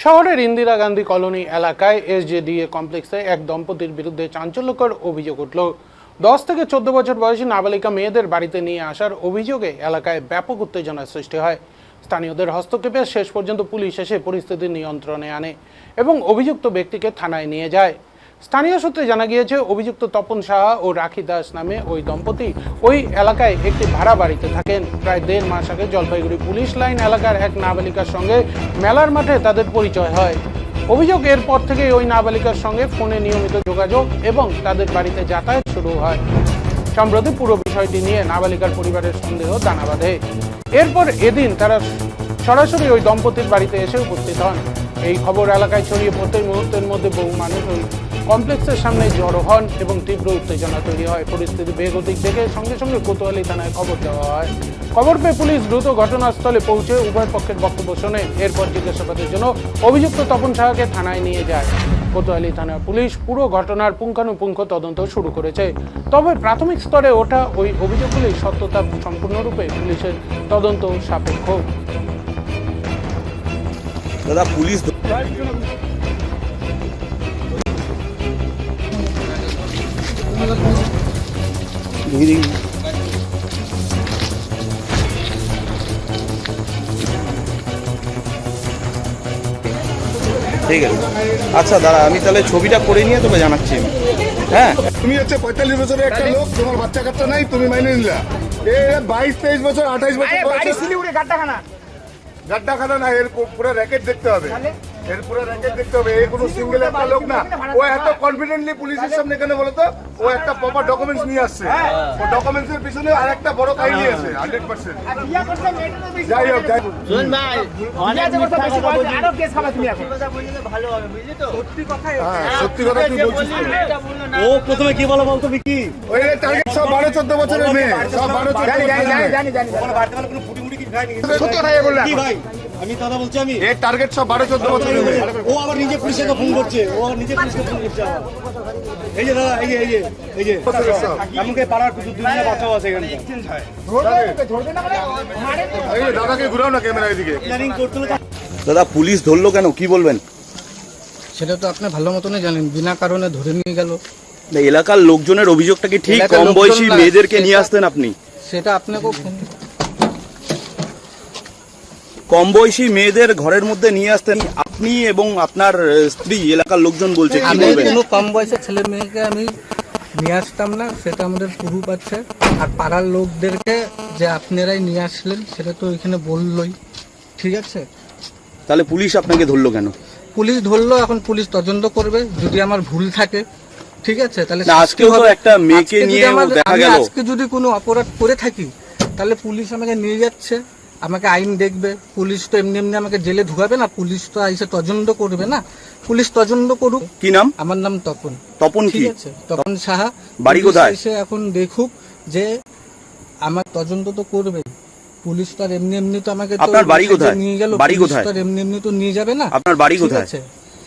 শহরের ইন্দিরা গান্ধী কলোনি এলাকায় এসজেডিএ কমপ্লেক্সে এক দম্পতির বিরুদ্ধে চাঞ্চল্যকর অভিযোগ উঠল। 10 থেকে 14 বছর বয়সী নাবালিকা মেয়েদের বাড়িতে নিয়ে আসার অভিযোগে এলাকায় ব্যাপক উত্তেজনার সৃষ্টি হয়। স্থানীয়দের হস্তক্ষেপে শেষ পর্যন্ত পুলিশ এসে পরিস্থিতি নিয়ন্ত্রণে আনে এবং অভিযুক্ত ব্যক্তিকে থানায় নিয়ে যায়। স্থানীয় সূত্রে জানা গিয়েছে, অভিযুক্ত তপন সাহা ও রাখি দাস নামে ওই দম্পতি ওই এলাকায় একটি ভাড়া বাড়িতে থাকেন। প্রায় 1.5 মাস আগে জলপাইগুড়ি পুলিশ লাইন এলাকার এক নাবালিকার সঙ্গে মেলার মাঠে তাদের পরিচয় হয়। অভিযোগ, এরপর থেকে ওই নাবালিকার সঙ্গে ফোনে নিয়মিত যোগাযোগ এবং তাদের বাড়িতে যাতায়াত শুরু হয়। সম্প্রতি পুরো বিষয়টি নিয়ে নাবালিকার পরিবারের সন্দেহ দানা বাঁধে। এরপর এদিন তারা সরাসরি ওই দম্পতির বাড়িতে এসে উপস্থিত হন। এই খবর এলাকায় ছড়িয়ে পড়তেই মুহূর্তের মধ্যে বহু মানুষ ওই কমপ্লেক্সের সামনে জড়ো হন এবং তীব্র উত্তেজনা তৈরি হয়। পরিস্থিতি বেগতিক দেখে সঙ্গে সঙ্গে কোতোয়ালি থানায় খবর দেওয়া হয়। খবর পেয়ে পুলিশ দ্রুত ঘটনাস্থলে পৌঁছে উভয় পক্ষের বক্তব্য শোনে। এরপর জিজ্ঞাসাবাদের জন্য অভিযুক্ত তপন সাহাকে থানায় নিয়ে যায়। কোতোয়ালি থানার পুলিশ পুরো ঘটনার পুঙ্খানুপুঙ্খ তদন্ত শুরু করেছে। তবে প্রাথমিক স্তরে ওঠা ওই অভিযোগগুলির সত্যতা সম্পূর্ণরূপে পুলিশের তদন্ত সাপেক্ষ। দাদা, পুলিশ ঠিক আছে। আচ্ছা দাদা, আমি তাহলে ছবিটা করে নিয়ে তোকে জানাচ্ছি। হ্যাঁ, তুমি হচ্ছে 45 বছরের একটা লোক, তোমার বাচ্চা কাচ্চা নাই, তুমি মাইনে নিলা। 22-23 বছর 28 বছর গাড্ডাখানা না, এর পুরো র্যাকেট দেখতে হবে, এর পুরো র্যাকেট দেখতে হবে। এই কোনো সিঙ্গেল একটা লোক না। ও এত কনফিডেন্টলি পুলিশের সামনে কেন বলো তো? ও একটা প্রপার ডকুমেন্টস নিয়ে আসছে। ও ডকুমেন্টসের পিছনে আর একটা বড় কাহিনী আছে 100%। যাই হোক, যাই হোক। সত্যি কথা তুই বলছিস। ও প্রথমে কি বলো বলতো বিকি? ওই টার্গেট সব 12-14 বছরের মেয়ে, সব 12-14 সত্যি কথাই বললাম ভাই। আমি দাদা বলছি, আমি এর টার্গেট সব 12-14 বছরের মেয়ে। ও আবার নিজে পুলিশকে ফোন করছে, ও আবার নিজে পুলিশকে ফোন করছে। এই যে দাদা, এই যে এমনকি পাড়ার কিছু দুনিয়া বাচ্চাও আছে এখানে। এই দাদাকে ঘুরাও না ক্যামেরা এদিকে। দাদা, পুলিশ ধরলো কেন, কি বলবেন? সেটা তো আপনি ভালো মতনই জানেন, বিনা কারণে ধরে নিয়ে গেল। এলাকার লোকজনের অভিযোগটা কি ঠিক? এলাকার কম বয়সী লোকজন না, মেয়েদেরকে নিয়ে আসতেন আপনি? সেটা আপনাকেও কম বয়সী মেয়েদের ঘরের মধ্যে নিয়ে আসতেন আপনি এবং আপনার স্ত্রী, এলাকার লোকজন বলছে, কি আমি বলবেন? কোনো কম বয়সের ছেলে মেয়েকে আমি নিয়ে আসতাম না, সেটা আমাদের প্রুফ আছে। আর পাড়ার লোকদেরকে যে আপনারাই নিয়ে আসলেন সেটা তো ওইখানে বললই, ঠিক আছে। তাহলে পুলিশ আপনাকে ধরলো কেন? পুলিশ ধরলো, এখন পুলিশ তদন্ত করবে। যদি আমার ভুল থাকে, ঠিক আছে, তাহলে না, আজকেও তো একটা মেয়েকে নিয়ে দেখা গেল। আজকে যদি কোনো অপরাধ করে থাকি তাহলে পুলিশ আমাকে নিয়ে যাচ্ছে, আমাকে আইন দেখবে। পুলিশ তো এমনি এমনি আমাকে জেলে ঢুকাবে না, পুলিশ তো এসে তদন্ত করবে না। পুলিশ তদন্ত করুক। কি নাম? আমার নাম তপন। তপন কি? ঠিক আছে, তপন সাহা। বাড়ি কোথায়? এসে এখন দেখুক যে আমার তদন্ত তো করবে। পুলিশ তো আর এমনি এমনি তো আমাকে আপনার বাড়ি কোথায়? নিয়ে গেল। বাড়ি কোথায়? তো আর এমনি এমনি তো নিয়ে যাবে না। আপনার বাড়ি ঠিক কোথায়? আছে?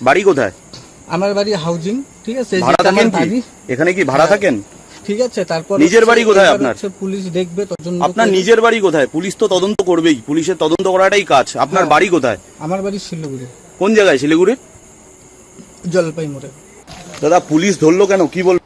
বাড়ি কোথায়? আমার বাড়ি হাউজিং, ঠিক আছে। ভাড়া যেটা আমার থাকেন কি? বাড়ি, এখানে কি ভাড়া হ্যাঁ। থাকেন? ঠিক আছে। তারপর নিজের বাড়ি কোথায় আপনার? পুলিশ দেখবে, তদন্ত আপনার করবে। নিজের বাড়ি কোথায়? পুলিশ তো তদন্ত করবেই, পুলিশের তদন্ত করাটাই কাজ। আপনার হ্যাঁ। বাড়ি কোথায়? আমার বাড়ি শিলিগুড়ি। কোন জায়গায়? শিলিগুড়ির জলপাই মোড়ে। দাদা, পুলিশ ধরলো কেন, কি বলবেন?